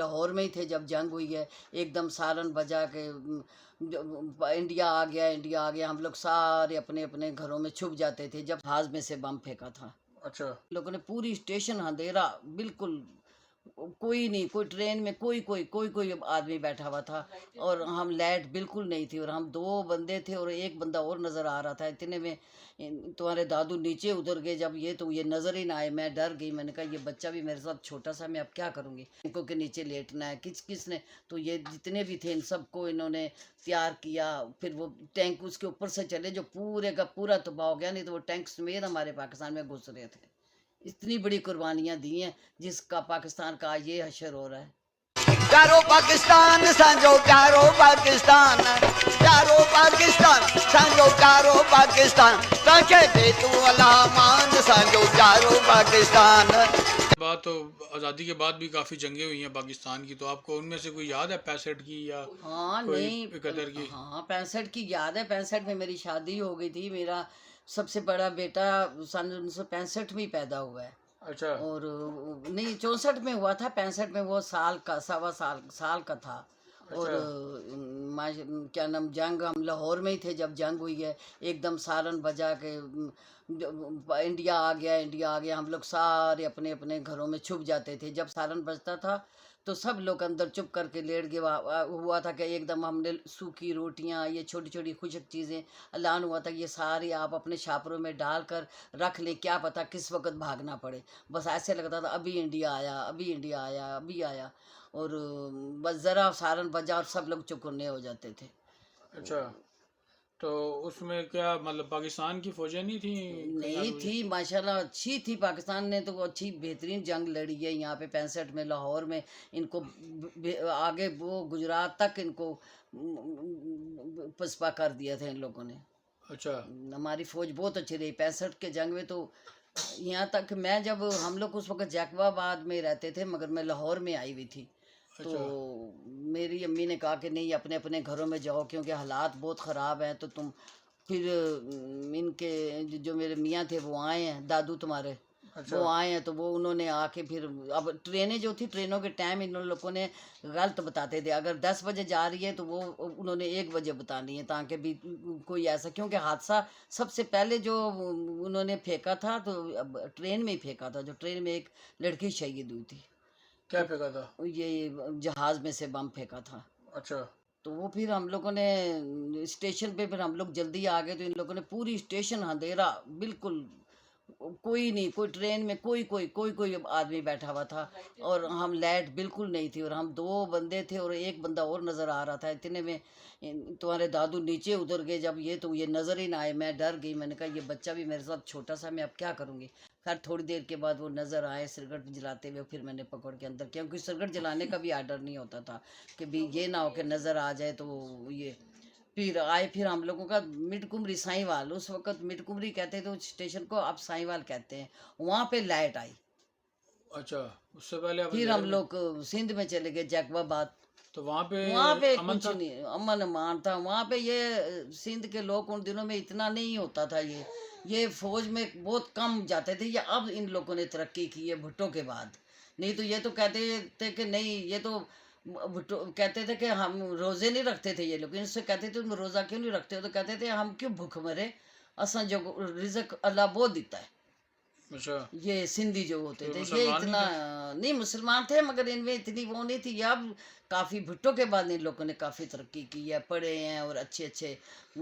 लाहौर में ही थे जब जंग हुई है। एकदम सारन बजा के इंडिया आ गया, इंडिया आ गया। हम लोग सारे अपने अपने घरों में छुप जाते थे जब जहाज में से बम फेंका था। अच्छा। लोगों ने पूरी स्टेशन अंधेरा, बिल्कुल कोई नहीं, कोई ट्रेन में कोई कोई कोई कोई आदमी बैठा हुआ था। और हम लाइट बिल्कुल नहीं थी, और हम दो बंदे थे और एक बंदा और नज़र आ रहा था। इतने में तुम्हारे दादू नीचे उतर गए। जब ये तो ये नज़र ही ना आए, मैं डर गई। मैंने कहा ये बच्चा भी मेरे साथ छोटा सा, मैं अब क्या करूँगी। इनको के नीचे लेटना है, किसने तो ये जितने भी थे इन सबको इन्होंने तैयार किया। फिर वो टैंक उसके ऊपर से चले जो पूरे का पूरा तबाह हो गया, नहीं तो वो टैंक समेत हमारे पाकिस्तान में घुस रहे थे। इतनी बड़ी कुर्बानियां दी हैं जिसका पाकिस्तान का आज ये हशर हो रहा है। प्यारो पाकिस्तान सांझो प्यारो पाकिस्तान, प्यारो पाकिस्तान सांझो प्यारो पाकिस्तान, तके दे तू अल्लाह मान सांझो प्यारो पाकिस्तान। बात तो आज़ादी के बाद भी काफ़ी जंगें हुई हैं पाकिस्तान की, तो आपको उनमें से कोई याद है 65 की या हाँ कोई नहीं, 71 की? हाँ 65 की याद है। 65 में मेरी शादी हो गई थी। मेरा सबसे बड़ा बेटा सन 1965 में ही पैदा हुआ है। अच्छा। और नहीं, 64 में हुआ था। 65 में वो साल का, सवा साल साल का था। और अच्छा। क्या नाम, जंग हम लाहौर में ही थे जब जंग हुई है। एकदम सारन बजा के इंडिया आ गया, इंडिया आ गया। हम लोग सारे अपने अपने घरों में छुप जाते थे जब सारन बजता था। तो सब लोग अंदर चुप करके लेट गए। हुआ था कि एकदम हमने सूखी रोटियां, ये छोटी छोटी खुशक चीज़ें ऐलान हुआ था कि ये सारी आप अपने छापरों में डालकर रख ले, क्या पता किस वक्त भागना पड़े। बस ऐसे लगता था अभी इंडिया आया, अभी इंडिया आया, अभी आया। और बस ज़रा सारन बजा और सब लोग चुकन्ने हो जाते थे। अच्छा। तो उसमें क्या मतलब पाकिस्तान की फौजें नहीं थी कहीं नहीं आगे? थी, माशाल्लाह अच्छी थी। पाकिस्तान ने तो अच्छी बेहतरीन जंग लड़ी है यहाँ पे 65 में लाहौर में। इनको आगे वो गुजरात तक इनको पसपा कर दिया था इन लोगों ने। अच्छा। हमारी फौज बहुत अच्छी रही 65 के जंग में। तो यहाँ तक मैं, जब हम लोग उस वक्त जैकबाबाद में रहते थे, मगर मैं लाहौर में आई हुई थी। तो अच्छा। मेरी अम्मी ने कहा कि नहीं, अपने अपने घरों में जाओ क्योंकि हालात बहुत ख़राब हैं। तो तुम फिर इनके जो मेरे मियाँ थे वो आए हैं, दादू तुम्हारे, अच्छा। वो आए हैं। तो वो उन्होंने आके फिर, अब ट्रेनें जो थी, ट्रेनों के टाइम इन लोगों ने गलत बताते थे। अगर 10 बजे जा रही है तो वो उन्होंने 1 बजे बतानी है, ताकि भी कोई ऐसा, क्योंकि हादसा सबसे पहले जो उन्होंने फेंका था तो अब ट्रेन में ही फेंका था, जो ट्रेन में एक लड़की शहीद हुई थी। क्या तो फेंका था? ये जहाज में से बम फेंका था। अच्छा। तो वो फिर हम लोगों ने स्टेशन पे, फिर हम लोग जल्दी आ गए। तो इन लोगों ने पूरी स्टेशन अंधेरा, बिल्कुल कोई नहीं, कोई ट्रेन में कोई आदमी बैठा हुआ था। और हम लाइट बिल्कुल नहीं थी, और हम दो बंदे थे और एक बंदा और नज़र आ रहा था। इतने में तुम्हारे दादू नीचे उतर गए। जब ये तो ये नज़र ही ना आए, मैं डर गई। मैंने कहा ये बच्चा भी मेरे साथ छोटा सा, मैं अब क्या करूँगी। खैर थोड़ी देर के बाद वो नज़र आए सिगरेट जलाते हुए। फिर मैंने पकड़ के अंदर, क्योंकि सिगरेट जलाने का भी आर्डर नहीं होता था कि भी ये ना हो कि नज़र आ जाए। तो ये फिर आए। फिर हम लोगों का मिटकुमरी साईवाल, उस वक्त मिटकुमरी कहते थे उस स्टेशन को, अब साईवाल कहते हैं। वहाँ पे लाइट आई। अच्छा। उससे पहले आप फिर हम अंधेरे में? लोग सिंध में चले गए, जैकबाबाद। तो वहाँ पे वहाँ पे अमन कुछ था? नहीं, अमन अमान था वहाँ पे। ये सिंध के लोग उन दिनों में इतना नहीं होता था। ये फौज में बहुत कम जाते थे। ये अब इन लोगों ने तरक्की की है भुट्टो के बाद। नहीं तो ये तो कहते थे कि नहीं, ये तो भुट्टो कहते थे कि हम रोज़े नहीं रखते थे। ये लोग इनसे कहते थे तुम रोज़ा क्यों नहीं रखते हो, तो कहते थे हम क्यों भूख मरे, असा जो रिजक अल्लाह बहुत देता है। अच्छा। ये सिंधी जो होते तो थे ये मुसलमान नहीं इतना थे? नहीं, मुसलमान थे मगर इनमें इतनी वो नहीं थी। अब काफ़ी भुट्टो के बाद इन लोगों ने काफ़ी तरक्की की है, पढ़े हैं और अच्छे अच्छे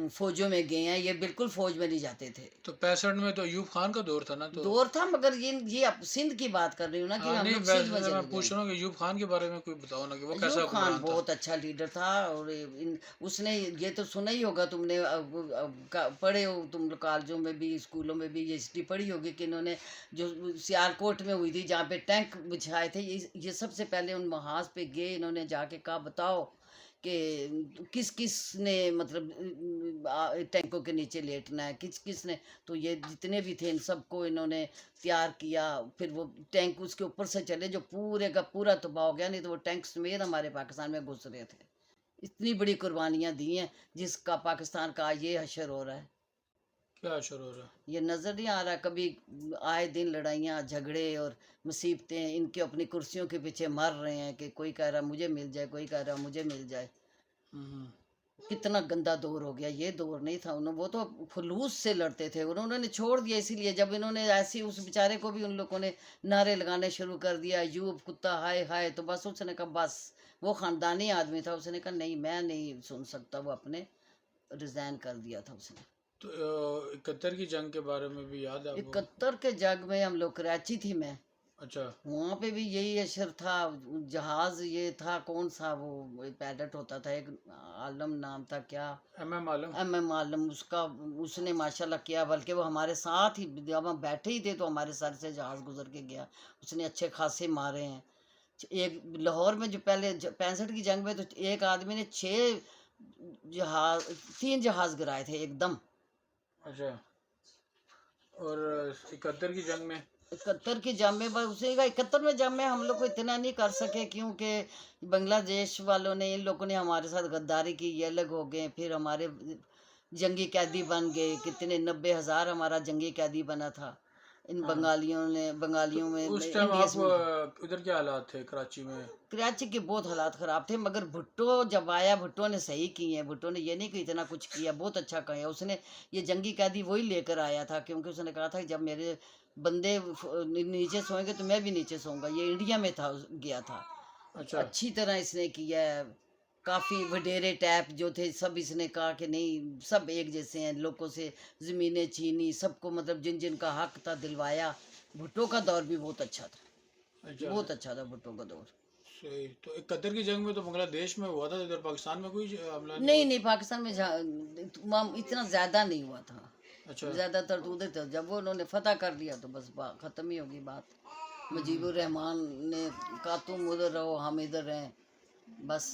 फौजों में गए हैं। ये बिल्कुल फौज में नहीं जाते थे। तो 65 में तो अयूब खान का दौर था ना, तो? दौर था, मगर ये अब सिंध की बात कर रही हूँ ना, कि हाँ हम नहीं, लोग सिंध में वैसे मैं चले गए। पूछ रहा हूँ कि अयूब खान के बारे में कोई बताओ ना, कि वो कैसा अयूब खान हुक्मरान था? बहुत अच्छा लीडर था। और उसने, ये तो सुना ही होगा तुमने, पढ़े हो तुम लोग कॉलेजों में भी, स्कूलों में भी ये हिस्ट्री पढ़ी होगी कि इन्होंने जो सियालकोट में हुई थी जहाँ पे टैंक बिछाए थे, ये सबसे पहले उन महाज पे गए। इन्होंने जाके कहा बताओ कि किस किस ने मतलब टैंकों के नीचे लेटना है, किस किस ने। तो ये जितने भी थे इन सबको इन्होंने तैयार किया। फिर वो टैंक उसके ऊपर से चले जो पूरे का पूरा तबाह हो गया, नहीं तो वो टैंक समेत हमारे पाकिस्तान में घुस रहे थे। इतनी बड़ी कुर्बानियां दी हैं जिसका पाकिस्तान का आज ये हशर हो रहा है। क्या असर हो रहा है? ये नज़र नहीं आ रहा? कभी आए दिन लड़ाइयाँ झगड़े और मुसीबतें, इनके अपनी कुर्सियों के पीछे मर रहे हैं कि कोई कह रहा मुझे मिल जाए, कोई कह रहा मुझे मिल जाए। हम्म। कितना गंदा दौर हो गया, ये दौर नहीं था। उन्होंने वो तो खुलूस से लड़ते थे, उन्होंने छोड़ दिया इसीलिए। जब इन्होंने ऐसी उस बेचारे को भी उन लोगों ने नारे लगाने शुरू कर दिया, यूब कुत्ता हाय हाय, तो बस उसने कहा बस, वो खानदानी आदमी था, उसने कहा नहीं मैं नहीं सुन सकता, वो अपने रिजाइन कर दिया था उसने। तो 71 की जंग के बारे में भी याद है आपको? 71 के जंग में हम लोग, कराची थी मैं, अच्छा। वहाँ पे भी यही असर था। जहाज ये था, कौन सा वो पायलट होता था एक, आलम नाम था क्या, MM आलम। MM आलम, उसका, उसने माशाल्लाह किया। बल्कि वो हमारे साथ ही, जब हम बैठे ही थे तो हमारे सर से जहाज गुजर के गया, उसने अच्छे खासे मारे हैं। एक लाहौर में जो पहले 65 की जंग में, तो एक आदमी ने 6 जहाज, 3 जहाज गिराए थे एकदम। अच्छा। और 71 की जंग में? 71 की जंग में बस उसे का 71 में जंग में हम लोग को इतना नहीं कर सके, क्योंकि बांग्लादेश वालों ने, इन लोगों ने हमारे साथ गद्दारी की, ये अलग हो गए। फिर हमारे जंगी कैदी बन गए, कितने 90,000 हमारा जंगी कैदी बना था इन हाँ। बंगालियों में, उस टाइम इंडियंस में। आप उधर क्या हालात थे कराची में? कराची के बहुत हालात ख़राब थे, मगर भुट्टो जब आया, भुट्टो ने सही किए हैं। भुट्टो ने ये नहीं कि इतना कुछ किया, बहुत अच्छा किया उसने। ये जंगी कैदी वही लेकर आया था, क्योंकि उसने कहा था कि जब मेरे बंदे नीचे सोएंगे तो मैं भी नीचे सोऊंगा। ये इंडिया में था, गया था। अच्छा। अच्छी तरह इसने किया है। काफ़ी वडेरे टैप जो थे सब इसने कहा कि नहीं, सब एक जैसे हैं, लोगों से ज़मीनें छीनी, सबको मतलब जिन जिन का हक था दिलवाया। भुट्टो का दौर भी बहुत अच्छा था, अच्छा। बहुत अच्छा था भुट्टो का दौर। सही। तो 71 की जंग में तो बांग्लादेश में हुआ था, इधर पाकिस्तान में कोई हमला नहीं नहीं, पाकिस्तान में इतना ज़्यादा नहीं हुआ था। अच्छा। ज़्यादातर तो उधर था। जब वो उन्होंने फतह कर लिया तो बस ख़त्म ही होगी बात। मुजीबुर रहमान ने कहा तुम उधर रहो, हम इधर रहें, बस।